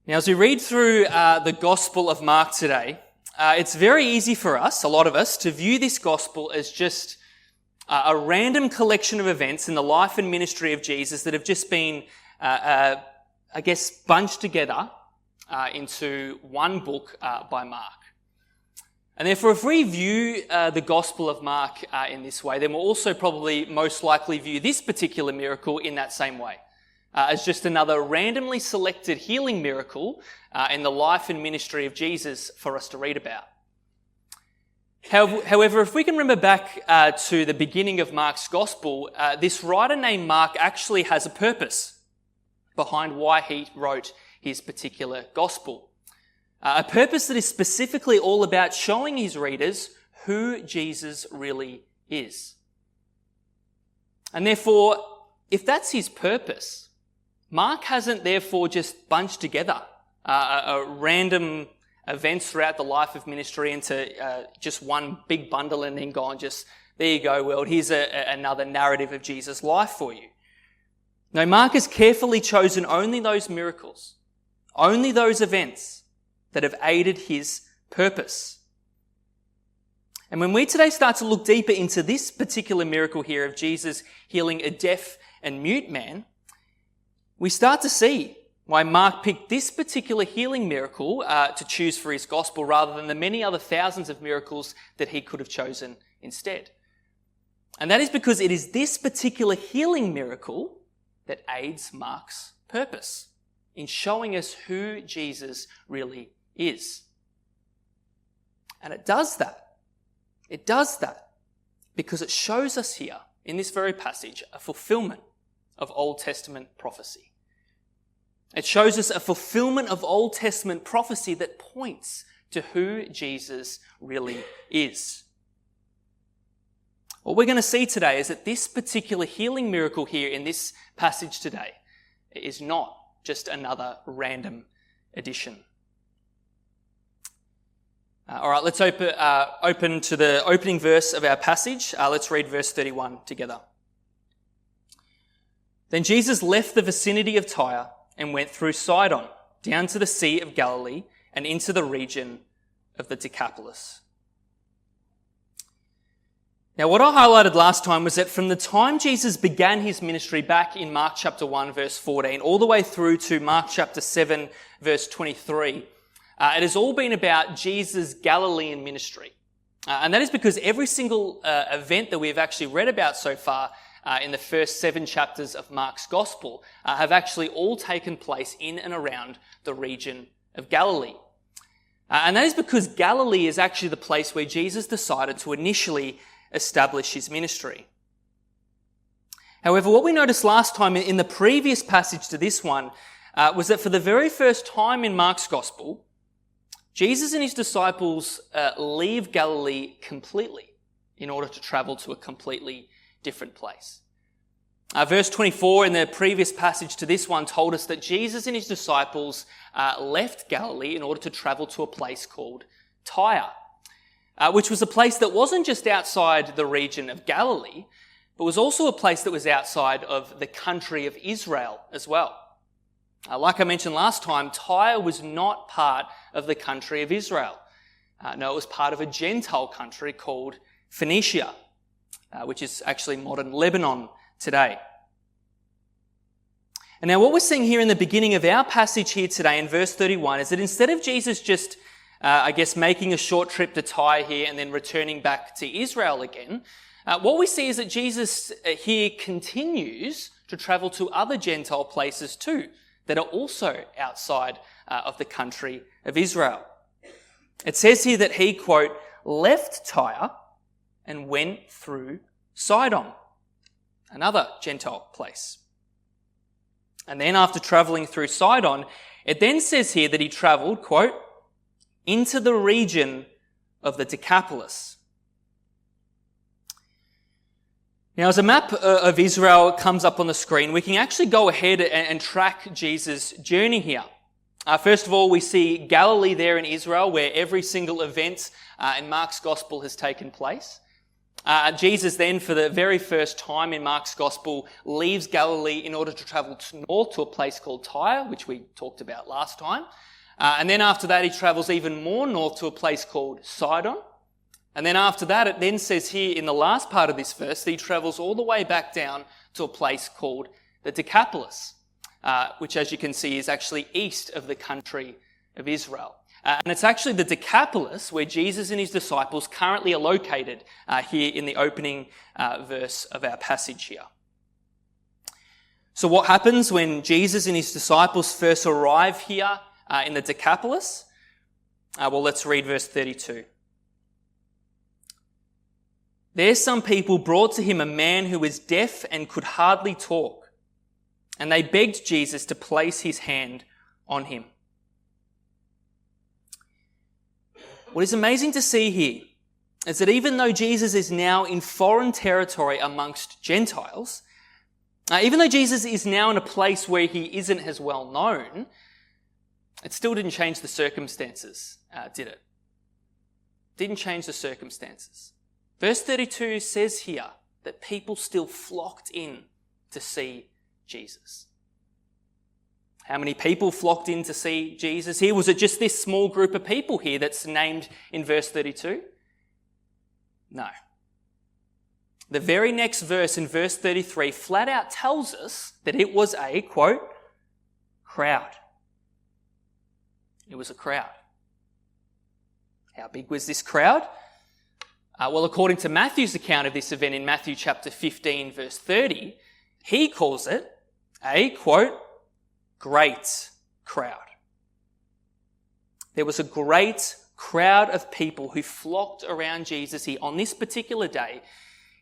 Now, as we read through the Gospel of Mark today, it's very easy for us, a lot of us, to view this Gospel as just a random collection of events in the life and ministry of Jesus that have just been, bunched together into one book by Mark. And therefore, if we view the Gospel of Mark in this way, then we'll also probably most likely view this particular miracle in that same way. As just another randomly selected healing miracle in the life and ministry of Jesus for us to read about. However, if we can remember back to the beginning of Mark's Gospel, this writer named Mark actually has a purpose behind why he wrote his particular Gospel. A purpose that is specifically all about showing his readers who Jesus really is. And therefore, if that's his purpose, Mark hasn't therefore just bunched together random events throughout the life of ministry into just one big bundle and then gone just, there you go, world, here's another narrative of Jesus' life for you. No, Mark has carefully chosen only those miracles, only those events that have aided his purpose. And when we today start to look deeper into this particular miracle here of Jesus healing a deaf and mute man, we start to see why Mark picked this particular healing miracle to choose for his gospel rather than the many other thousands of miracles that he could have chosen instead. And that is because it is this particular healing miracle that aids Mark's purpose in showing us who Jesus really is. And it does that. It does that because it shows us here in this very passage a fulfillment of Old Testament prophecy. It shows us a fulfillment of Old Testament prophecy that points to who Jesus really is. What we're going to see today is that this particular healing miracle here in this passage today is not just another random addition. All right, let's open to the opening verse of our passage. Let's read verse 31 together. Then Jesus left the vicinity of Tyre and went through Sidon, down to the Sea of Galilee and into the region of the Decapolis. Now, what I highlighted last time was that from the time Jesus began his ministry back in Mark chapter 1, verse 14, all the way through to Mark chapter 7, verse 23, it has all been about Jesus' Galilean ministry. And that is because every single event that we've actually read about so far in the first 7 chapters of Mark's Gospel have actually all taken place in and around the region of Galilee. And that is because Galilee is actually the place where Jesus decided to initially establish his ministry. However, what we noticed last time in the previous passage to this one was that for the very first time in Mark's Gospel, Jesus and his disciples leave Galilee completely in order to travel to a completely different place. Verse 24 in the previous passage to this one told us that Jesus and his disciples left Galilee in order to travel to a place called Tyre, which was a place that wasn't just outside the region of Galilee, but was also a place that was outside of the country of Israel as well. Like I mentioned last time, Tyre was not part of the country of Israel. No, it was part of a Gentile country called Phoenicia, which is actually modern Lebanon today. And now what we're seeing here in the beginning of our passage here today in verse 31 is that instead of Jesus just, making a short trip to Tyre here and then returning back to Israel again, what we see is that Jesus here continues to travel to other Gentile places too, that are also outside of the country of Israel. It says here that he, quote, left Tyre and went through Sidon, another Gentile place. And then after travelling through Sidon, it then says here that he travelled, quote, into the region of the Decapolis. Now, as a map of Israel comes up on the screen, we can actually go ahead and track Jesus' journey here. First of all, we see Galilee there in Israel, where every single event in Mark's Gospel has taken place. Jesus then, for the very first time in Mark's Gospel, leaves Galilee in order to travel north to a place called Tyre, which we talked about last time. And then after that, he travels even more north to a place called Sidon. And then after that, it then says here in the last part of this verse that he travels all the way back down to a place called the Decapolis, which, as you can see, is actually east of the country of Israel. And it's actually the Decapolis where Jesus and his disciples currently are located here in the opening verse of our passage here. So what happens when Jesus and his disciples first arrive here in the Decapolis? Well, let's read verse 32. There some people brought to him a man who was deaf and could hardly talk, and they begged Jesus to place his hand on him. What is amazing to see here is that even though Jesus is now in foreign territory amongst Gentiles, even though Jesus is now in a place where he isn't as well known, it still didn't change the circumstances, did it? Didn't change the circumstances. Verse 32 says here that people still flocked in to see Jesus. How many people flocked in to see Jesus here? Was it just this small group of people here that's named in verse 32? No. The very next verse, in verse 33, flat out tells us that it was a, quote, crowd. It was a crowd. How big was this crowd? Well, according to Matthew's account of this event in Matthew chapter 15, verse 30, he calls it a, quote, great crowd. There was a great crowd of people who flocked around Jesus here on this particular day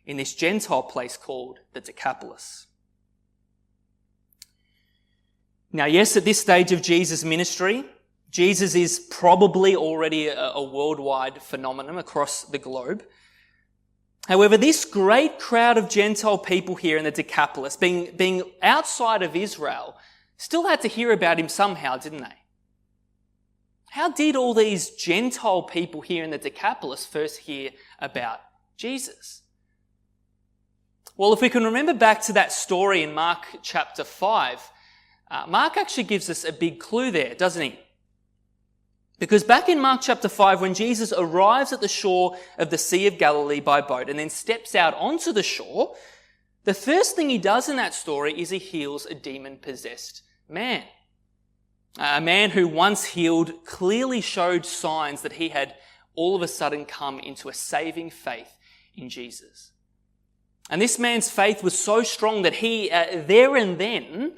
in this Gentile place called the Decapolis. Now, yes, at this stage of Jesus' ministry, Jesus is probably already a worldwide phenomenon across the globe. However, this great crowd of Gentile people here in the Decapolis, being outside of Israel, still had to hear about him somehow, didn't they? How did all these Gentile people here in the Decapolis first hear about Jesus? Well, if we can remember back to that story in Mark chapter 5, Mark actually gives us a big clue there, doesn't he? Because back in Mark chapter 5, when Jesus arrives at the shore of the Sea of Galilee by boat and then steps out onto the shore, the first thing he does in that story is he heals a demon-possessed man. A man who once healed clearly showed signs that he had all of a sudden come into a saving faith in Jesus. And this man's faith was so strong that he, there and then,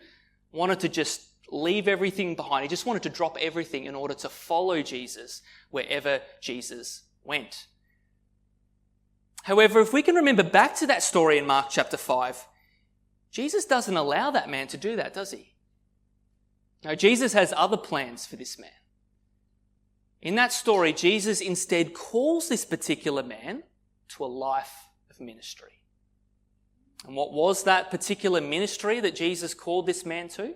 wanted to just leave everything behind. He just wanted to drop everything in order to follow Jesus wherever Jesus went. However, if we can remember back to that story in Mark chapter 5, Jesus doesn't allow that man to do that, does he? No, Jesus has other plans for this man. In that story, Jesus instead calls this particular man to a life of ministry. And what was that particular ministry that Jesus called this man to?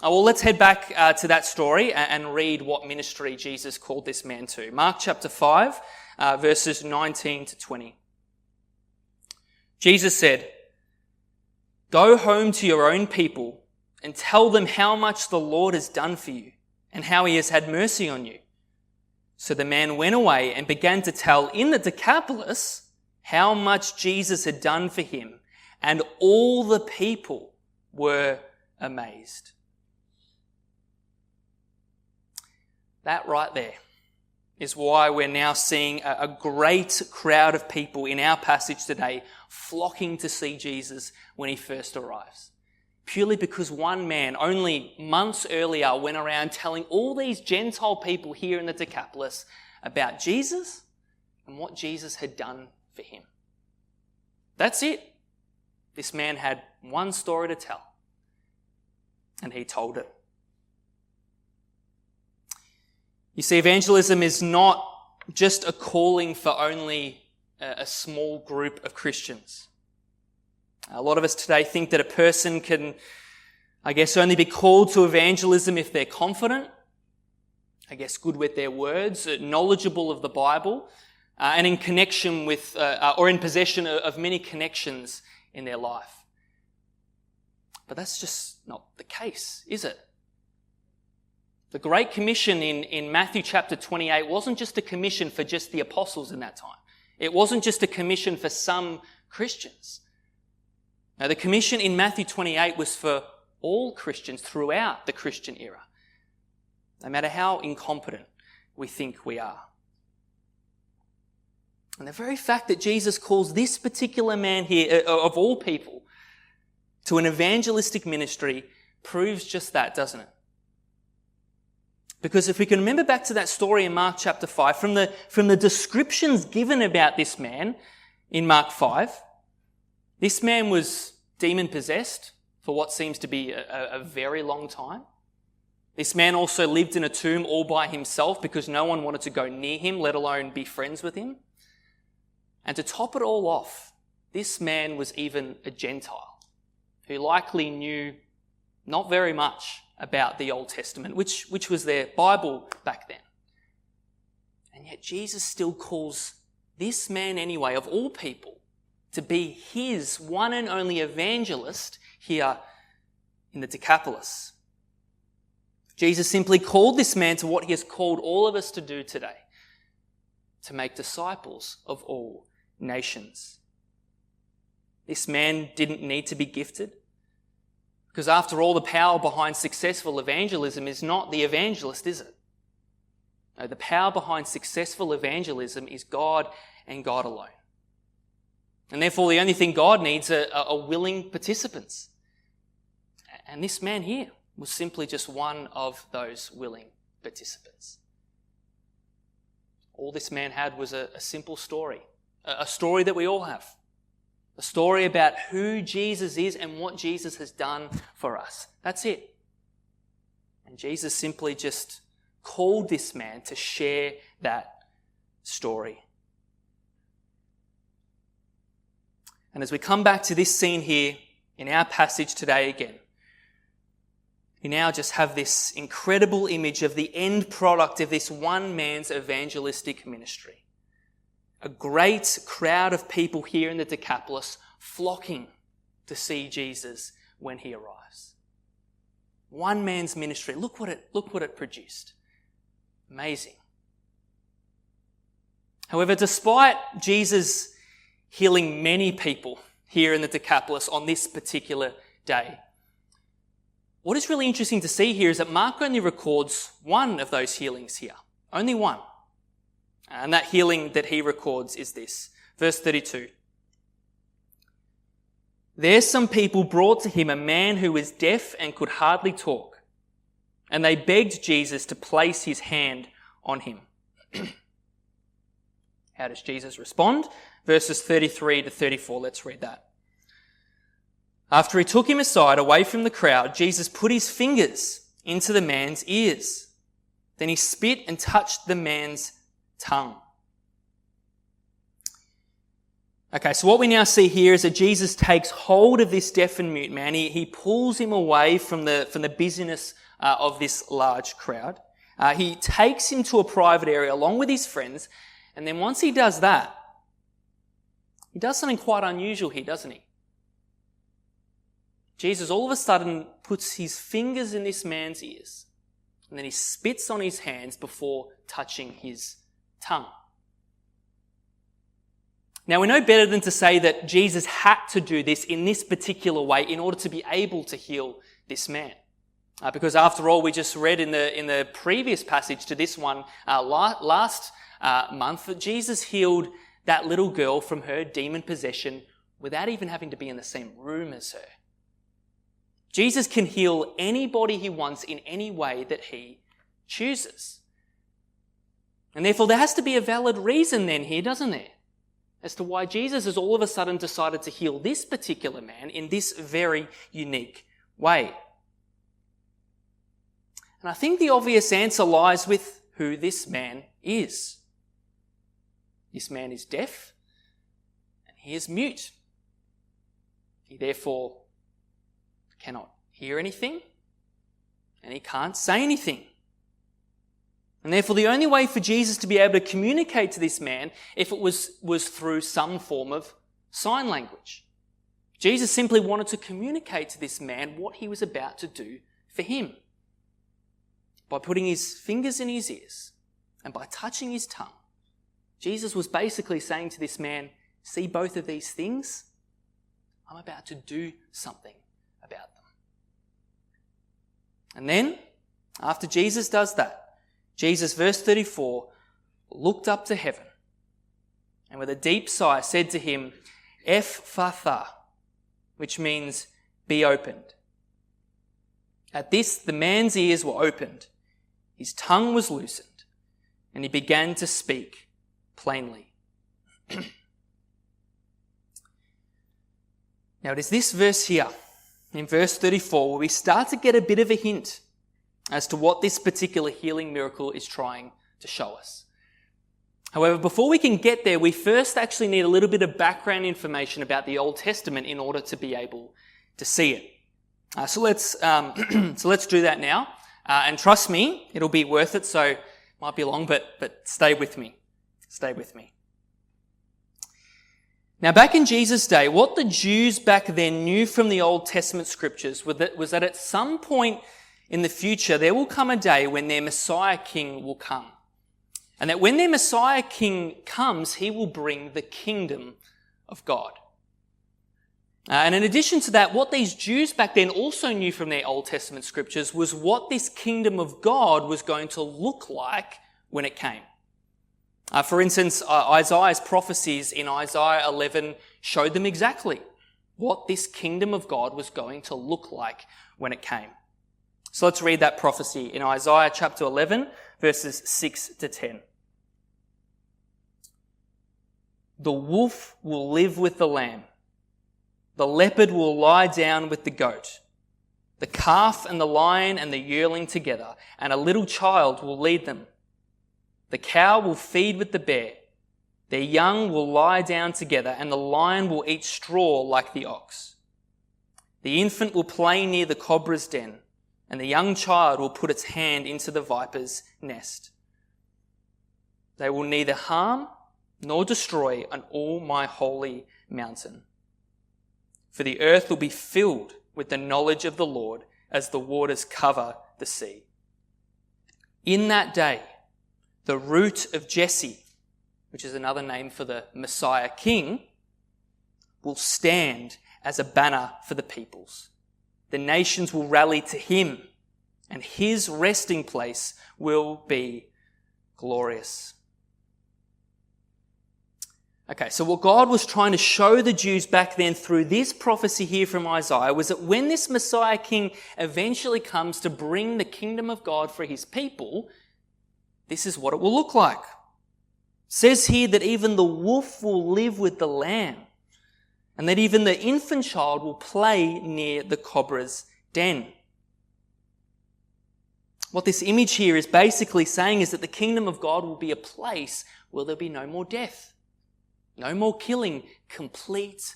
Well, let's head back to that story and read what ministry Jesus called this man to. Mark chapter 5, verses 19 to 20. Jesus said, "Go home to your own people and tell them how much the Lord has done for you and how he has had mercy on you." So the man went away and began to tell in the Decapolis how much Jesus had done for him, and all the people were amazed. That right there is why we're now seeing a great crowd of people in our passage today flocking to see Jesus when he first arrives. Purely because one man only months earlier went around telling all these Gentile people here in the Decapolis about Jesus and what Jesus had done for him. That's it. This man had one story to tell, and he told it. You see, evangelism is not just a calling for only a small group of Christians. A lot of us today think that a person can, only be called to evangelism if they're confident, good with their words, knowledgeable of the Bible, and in connection with, or in possession of many connections in their life. But that's just not the case, is it? The Great Commission in Matthew chapter 28 wasn't just a commission for just the apostles in that time. It wasn't just a commission for some Christians. Now, the commission in Matthew 28 was for all Christians throughout the Christian era, no matter how incompetent we think we are. And the very fact that Jesus calls this particular man here, of all people, to an evangelistic ministry proves just that, doesn't it? Because if we can remember back to that story in Mark chapter 5, from the descriptions given about this man in Mark 5, this man was demon-possessed for what seems to be a very long time. This man also lived in a tomb all by himself because no one wanted to go near him, let alone be friends with him. And to top it all off, this man was even a Gentile who likely knew not very much about the Old Testament, which was their Bible back then. And yet Jesus still calls this man anyway, of all people, to be his one and only evangelist here in the Decapolis. Jesus simply called this man to what he has called all of us to do today, to make disciples of all nations. This man didn't need to be gifted, because after all, the power behind successful evangelism is not the evangelist, is it? No, the power behind successful evangelism is God and God alone. And therefore, the only thing God needs are willing participants. And this man here was simply just one of those willing participants. All this man had was a simple story, a story that we all have. A story about who Jesus is and what Jesus has done for us. That's it. And Jesus simply just called this man to share that story. And as we come back to this scene here in our passage today again, we now just have this incredible image of the end product of this one man's evangelistic ministry. A great crowd of people here in the Decapolis flocking to see Jesus when he arrives. One man's ministry. Look what it produced. Amazing. However, despite Jesus healing many people here in the Decapolis on this particular day, what is really interesting to see here is that Mark only records one of those healings here. Only one. And that healing that he records is this. Verse 32. There some people brought to him a man who was deaf and could hardly talk, and they begged Jesus to place his hand on him. How does Jesus respond? Verses 33 to 34. Let's read that. After he took him aside away from the crowd, Jesus put his fingers into the man's ears. Then he spit and touched the man's tongue. Okay, so what we now see here is that Jesus takes hold of this deaf and mute man. He pulls him away from the busyness of this large crowd. He takes him to a private area along with his friends, and then once he does that, he does something quite unusual here, doesn't he? Jesus all of a sudden puts his fingers in this man's ears, and then he spits on his hands before touching his tongue. Now, we know better than to say that Jesus had to do this in this particular way in order to be able to heal this man. Because after all, we just read in the previous passage to this one last month that Jesus healed that little girl from her demon possession without even having to be in the same room as her. Jesus can heal anybody he wants in any way that he chooses. And therefore, there has to be a valid reason then here, doesn't there, as to why Jesus has all of a sudden decided to heal this particular man in this very unique way. And I think the obvious answer lies with who this man is. This man is deaf and he is mute. He therefore cannot hear anything and he can't say anything. And therefore, the only way for Jesus to be able to communicate to this man if it was through some form of sign language. Jesus simply wanted to communicate to this man what he was about to do for him. By putting his fingers in his ears and by touching his tongue, Jesus was basically saying to this man, see both of these things? I'm about to do something about them. And then, after Jesus does that, Jesus, verse 34, looked up to heaven and with a deep sigh said to him, Ephphatha, which means be opened. At this, the man's ears were opened, his tongue was loosened, and he began to speak plainly. Now, it is this verse here, in verse 34, where we start to get a bit of a hint as to what this particular healing miracle is trying to show us. However, before we can get there, we first actually need a little bit of background information about the Old Testament in order to be able to see it. So let's do that now. And trust me, it'll be worth it. So it might be long, but stay with me. Stay with me. Now, back in Jesus' day, what the Jews back then knew from the Old Testament scriptures was that at some point in the future, there will come a day when their Messiah King will come. And that when their Messiah King comes, he will bring the kingdom of God. And in addition to that, what these Jews back then also knew from their Old Testament scriptures was what this kingdom of God was going to look like when it came. For instance, Isaiah's prophecies in Isaiah 11 showed them exactly what this kingdom of God was going to look like when it came. So let's read that prophecy in Isaiah chapter 11, verses 6 to 10. The wolf will live with the lamb. The leopard will lie down with the goat. The calf and the lion and the yearling together, and a little child will lead them. The cow will feed with the bear. Their young will lie down together, and the lion will eat straw like the ox. The infant will play near the cobra's den, and the young child will put its hand into the viper's nest. They will neither harm nor destroy on all my holy mountain. For the earth will be filled with the knowledge of the Lord as the waters cover the sea. In that day, the root of Jesse, which is another name for the Messiah King, will stand as a banner for the peoples. The nations will rally to him, and his resting place will be glorious. Okay, so what God was trying to show the Jews back then through this prophecy here from Isaiah was that when this Messiah King eventually comes to bring the kingdom of God for his people, this is what it will look like. It says here that even the wolf will live with the lamb, and that even the infant child will play near the cobra's den. What this image here is basically saying is that the kingdom of God will be a place where there'll be no more death, no more killing, complete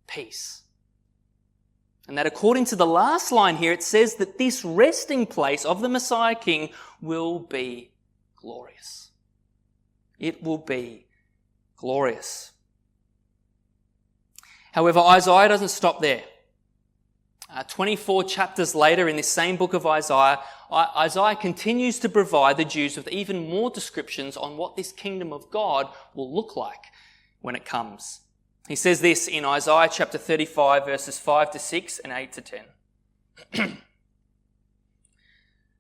peace. And that according to the last line here, it says that this resting place of the Messiah King will be glorious. It will be glorious. However, Isaiah doesn't stop there. 24 chapters later in this same book of Isaiah, Isaiah continues to provide the Jews with even more descriptions on what this kingdom of God will look like when it comes. He says this in Isaiah chapter 35, verses 5 to 6 and 8 to 10.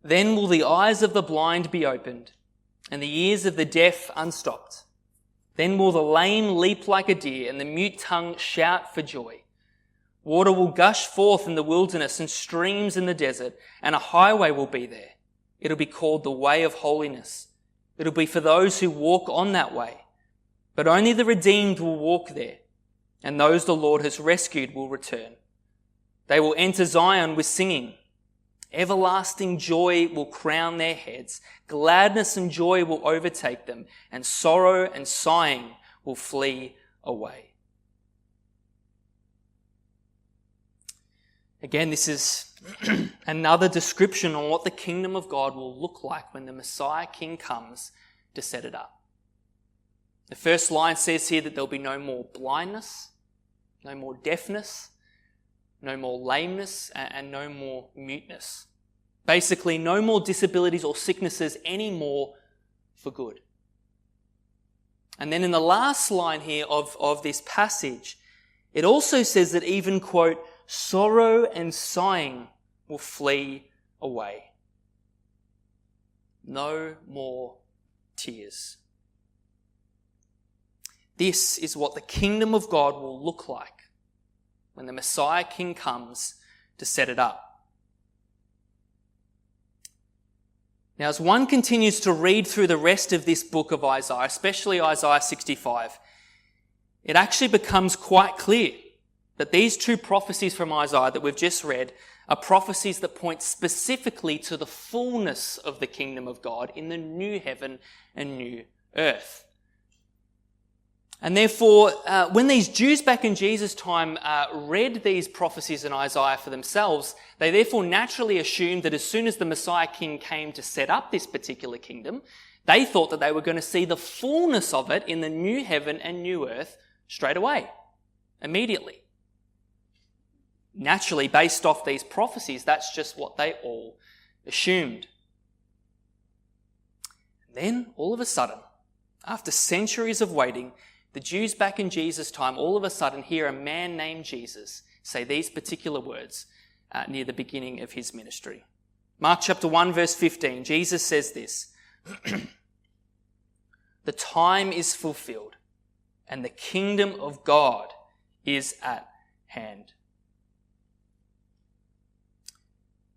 Then will the eyes of the blind be opened, and the ears of the deaf unstopped. Then will the lame leap like a deer, and the mute tongue shout for joy. Water will gush forth in the wilderness and streams in the desert, and a highway will be there. It'll be called the way of holiness. It'll be for those who walk on that way. But only the redeemed will walk there, and those the Lord has rescued will return. They will enter Zion with singing. Everlasting joy will crown their heads. Gladness and joy will overtake them, and sorrow and sighing will flee away. Again, this is another description on what the kingdom of God will look like when the Messiah King comes to set it up. The first line says here that there'll be no more blindness, no more deafness, no more lameness, and no more muteness. Basically, no more disabilities or sicknesses anymore for good. And then in the last line here of this passage, it also says that even, quote, sorrow and sighing will flee away. No more tears. This is what the kingdom of God will look like when the Messiah King comes to set it up. Now, as one continues to read through the rest of this book of Isaiah, especially Isaiah 65, it actually becomes quite clear that these two prophecies from Isaiah that we've just read are prophecies that point specifically to the fullness of the kingdom of God in the new heaven and new earth. And therefore, when these Jews back in Jesus' time read these prophecies in Isaiah for themselves, they therefore naturally assumed that as soon as the Messiah King came to set up this particular kingdom, they thought that they were going to see the fullness of it in the new heaven and new earth straight away, immediately. Naturally, based off these prophecies, that's just what they all assumed. And then, all of a sudden, after centuries of waiting, the Jews back in Jesus' time all of a sudden hear a man named Jesus say these particular words near the beginning of his ministry. Mark chapter 1 verse 15, Jesus says this, "The time is fulfilled and the kingdom of God is at hand."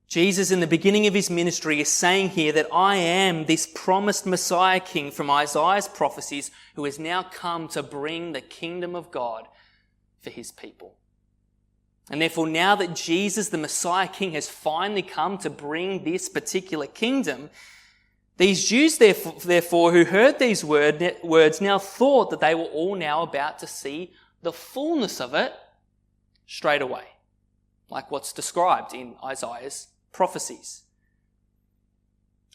Jesus, in the beginning of his ministry, is saying here that I am this promised Messiah King from Isaiah's prophecies who has now come to bring the kingdom of God for his people. And therefore, now that Jesus, the Messiah King, has finally come to bring this particular kingdom, these Jews, therefore, who heard these words now thought that they were all now about to see the fullness of it straight away, like what's described in Isaiah's prophecies.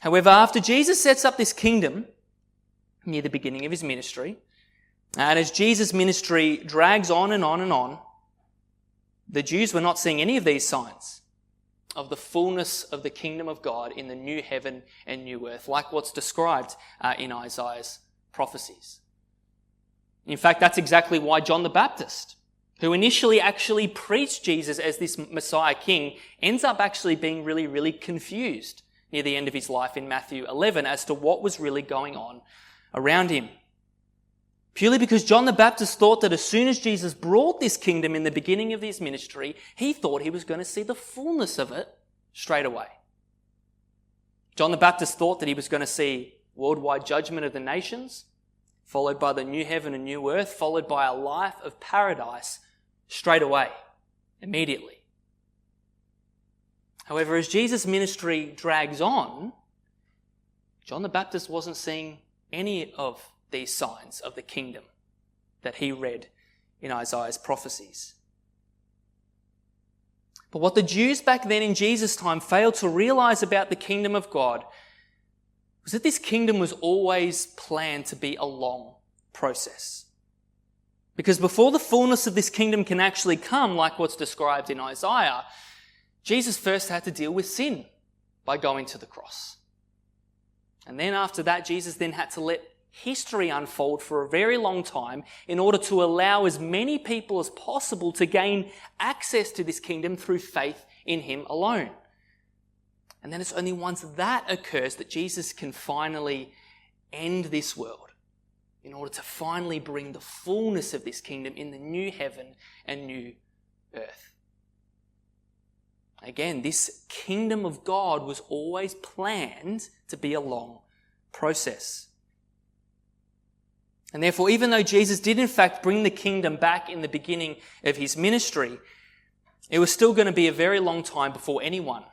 However, after Jesus sets up this kingdom near the beginning of his ministry, and as Jesus' ministry drags on and on and on, the Jews were not seeing any of these signs of the fullness of the kingdom of God in the new heaven and new earth, like what's described in Isaiah's prophecies. In fact, that's exactly why John the Baptist, who initially actually preached Jesus as this Messiah King, ends up actually being really, really confused near the end of his life in Matthew 11 as to what was really going on around him. Purely because John the Baptist thought that as soon as Jesus brought this kingdom in the beginning of his ministry, he thought he was going to see the fullness of it straight away. John the Baptist thought that he was going to see worldwide judgment of the nations, followed by the new heaven and new earth, followed by a life of paradise straight away, immediately. However, as Jesus' ministry drags on, John the Baptist wasn't seeing any of these signs of the kingdom that he read in Isaiah's prophecies. But what the Jews back then in Jesus' time failed to realize about the kingdom of God was that this kingdom was always planned to be a long process. Because before the fullness of this kingdom can actually come, like what's described in Isaiah, Jesus first had to deal with sin by going to the cross. And then after that, Jesus then had to let history unfold for a very long time in order to allow as many people as possible to gain access to this kingdom through faith in him alone. And then it's only once that occurs that Jesus can finally end this world in order to finally bring the fullness of this kingdom in the new heaven and new earth. Again, this kingdom of God was always planned to be a long process. And therefore, even though Jesus did in fact bring the kingdom back in the beginning of his ministry, it was still going to be a very long time before anyone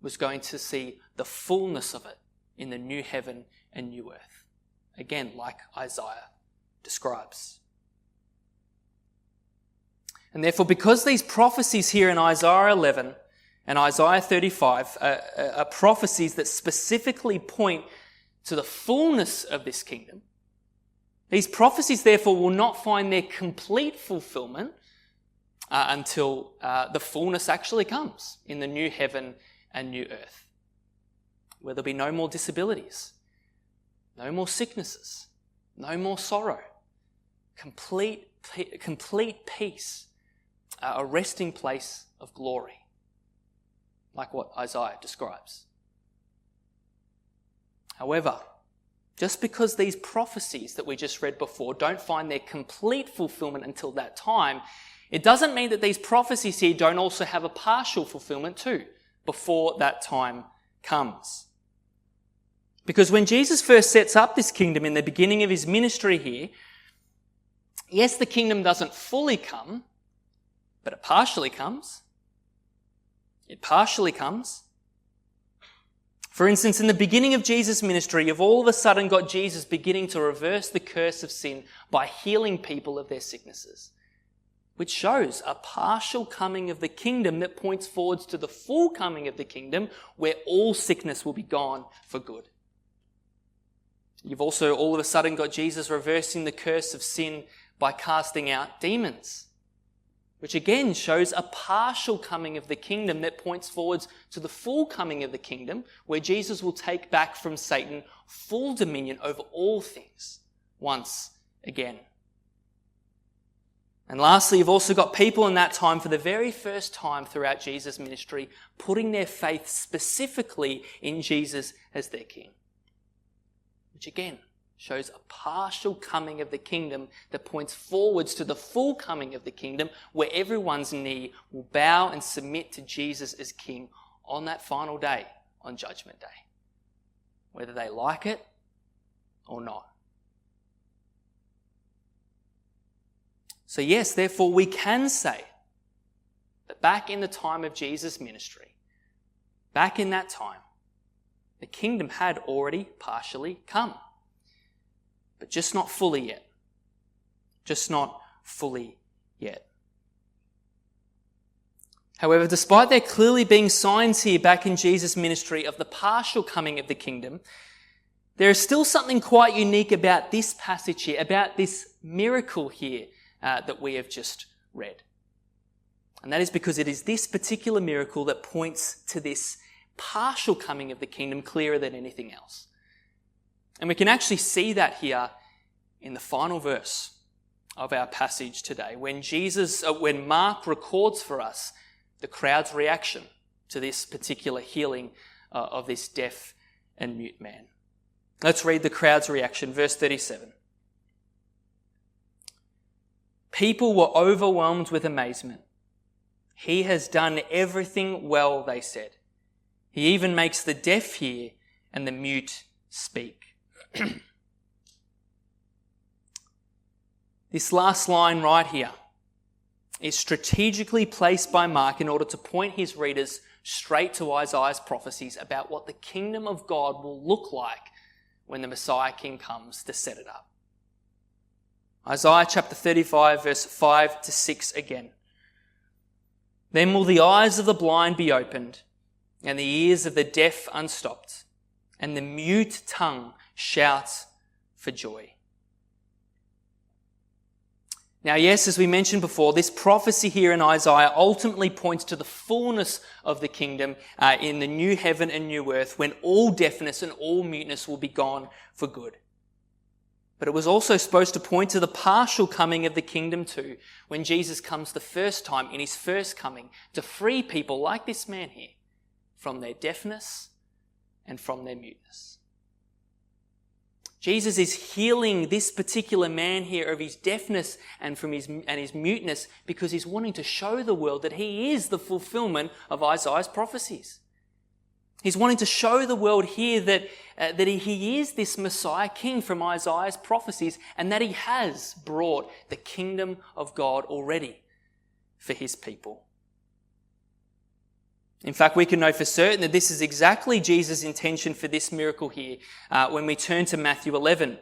was going to see the fullness of it in the new heaven and new earth. Again, like Isaiah describes. And therefore, because these prophecies here in Isaiah 11 and Isaiah 35 are prophecies that specifically point to the fullness of this kingdom, these prophecies therefore will not find their complete fulfillment until the fullness actually comes in the new heaven and new earth, where there'll be no more disabilities, no more sicknesses, no more sorrow, complete peace, a resting place of glory, like what Isaiah describes. However, just because these prophecies that we just read before don't find their complete fulfillment until that time, it doesn't mean that these prophecies here don't also have a partial fulfillment too, before that time comes. Because when Jesus first sets up this kingdom in the beginning of his ministry here, yes, the kingdom doesn't fully come, but it partially comes. It partially comes. For instance, in the beginning of Jesus' ministry, you've all of a sudden got Jesus beginning to reverse the curse of sin by healing people of their sicknesses, which shows a partial coming of the kingdom that points forwards to the full coming of the kingdom where all sickness will be gone for good. You've also all of a sudden got Jesus reversing the curse of sin by casting out demons, which again shows a partial coming of the kingdom that points forwards to the full coming of the kingdom, where Jesus will take back from Satan full dominion over all things once again. And lastly, you've also got people in that time, for the very first time throughout Jesus' ministry, putting their faith specifically in Jesus as their king, which again shows a partial coming of the kingdom that points forwards to the full coming of the kingdom, where everyone's knee will bow and submit to Jesus as king on that final day, on Judgment Day, whether they like it or not. So yes, therefore we can say that back in the time of Jesus' ministry, back in that time, the kingdom had already partially come. But just not fully yet. Just not fully yet. However, despite there clearly being signs here back in Jesus' ministry of the partial coming of the kingdom, there is still something quite unique about this passage here, about this miracle here that we have just read. And that is because it is this particular miracle that points to this partial coming of the kingdom clearer than anything else. And we can actually see that here in the final verse of our passage today, when Mark records for us the crowd's reaction to this particular healing of this deaf and mute man. Let's read the crowd's reaction, verse 37. People were overwhelmed with amazement. He has done everything well, they said. He even makes the deaf hear and the mute speak. This last line right here is strategically placed by Mark in order to point his readers straight to Isaiah's prophecies about what the kingdom of God will look like when the Messiah King comes to set it up. Isaiah chapter 35 verse 5 to 6 again. Then will the eyes of the blind be opened and the ears of the deaf unstopped, and the mute tongue shout for joy. Now, yes, as we mentioned before, this prophecy here in Isaiah ultimately points to the fullness of the kingdom in the new heaven and new earth, when all deafness and all muteness will be gone for good. But it was also supposed to point to the partial coming of the kingdom too, when Jesus comes the first time in his first coming to free people like this man here from their deafness and from their muteness. Jesus is healing this particular man here of his deafness and from his muteness because he's wanting to show the world that he is the fulfillment of Isaiah's prophecies. He's wanting to show the world here that he is this Messiah King from Isaiah's prophecies, and that he has brought the kingdom of God already for his people. In fact, we can know for certain that this is exactly Jesus' intention for this miracle here when we turn to Matthew 11.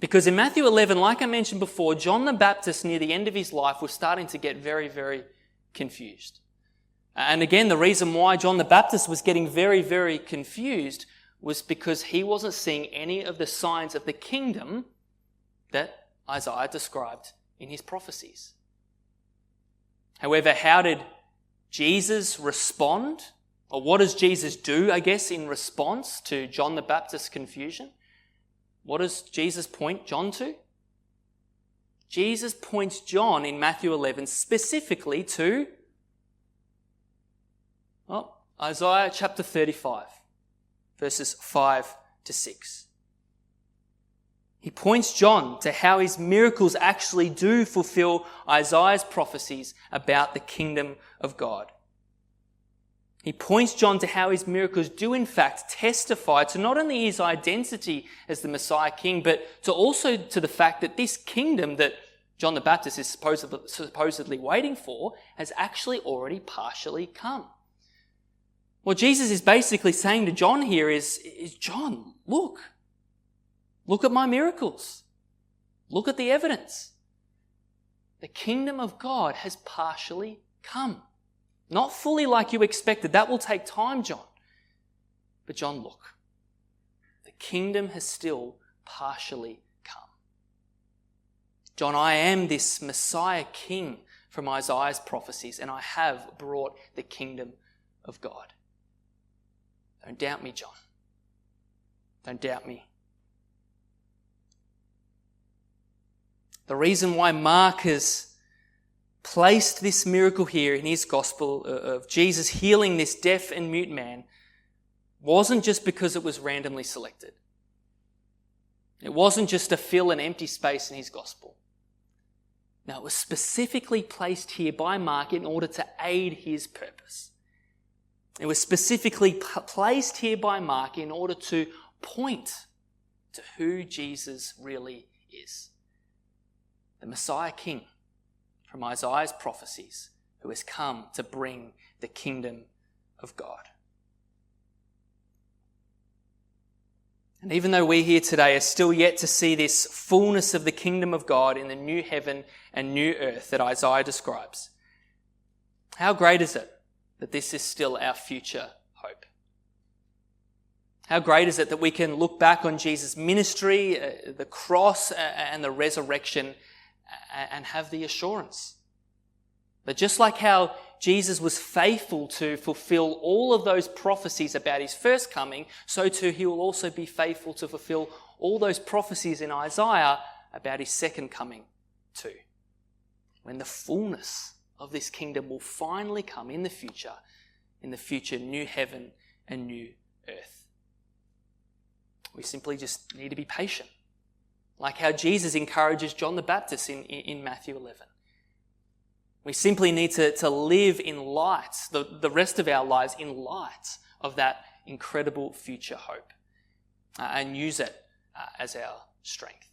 Because in Matthew 11, like I mentioned before, John the Baptist near the end of his life was starting to get very, very confused. And again, the reason why John the Baptist was getting very, very confused was because he wasn't seeing any of the signs of the kingdom that Isaiah described in his prophecies. However, how did Jesus respond? Or what does Jesus do, I guess, in response to John the Baptist's confusion? What does Jesus point John to? Jesus points John in Matthew 11 specifically to Isaiah chapter 35, verses 5 to 6. He points John to how his miracles actually do fulfill Isaiah's prophecies about the kingdom of God. He points John to how his miracles do in fact testify to not only his identity as the Messiah King, but to also to the fact that this kingdom that John the Baptist is supposedly waiting for has actually already partially come. What Jesus is basically saying to John here is John, look at my miracles. Look at the evidence. The kingdom of God has partially come. Not fully like you expected. That will take time, John. But John, look. The kingdom has still partially come. John, I am this Messiah King from Isaiah's prophecies, and I have brought the kingdom of God. Don't doubt me, John. Don't doubt me. The reason why Mark has placed this miracle here in his gospel of Jesus healing this deaf and mute man wasn't just because it was randomly selected. It wasn't just to fill an empty space in his gospel. No, it was specifically placed here by Mark in order to aid his purpose. It was specifically placed here by Mark in order to point to who Jesus really is. The Messiah King from Isaiah's prophecies, who has come to bring the kingdom of God. And even though we here today are still yet to see this fullness of the kingdom of God in the new heaven and new earth that Isaiah describes, how great is it that this is still our future hope? How great is it that we can look back on Jesus' ministry, the cross and the resurrection, and have the assurance that just like how Jesus was faithful to fulfill all of those prophecies about his first coming, so too he will also be faithful to fulfill all those prophecies in Isaiah about his second coming too. When the fullness of this kingdom will finally come in the future new heaven and new earth. We simply just need to be patient. Like how Jesus encourages John the Baptist in Matthew 11. We simply need to live in light, the rest of our lives in light of that incredible future hope and use it as our strength.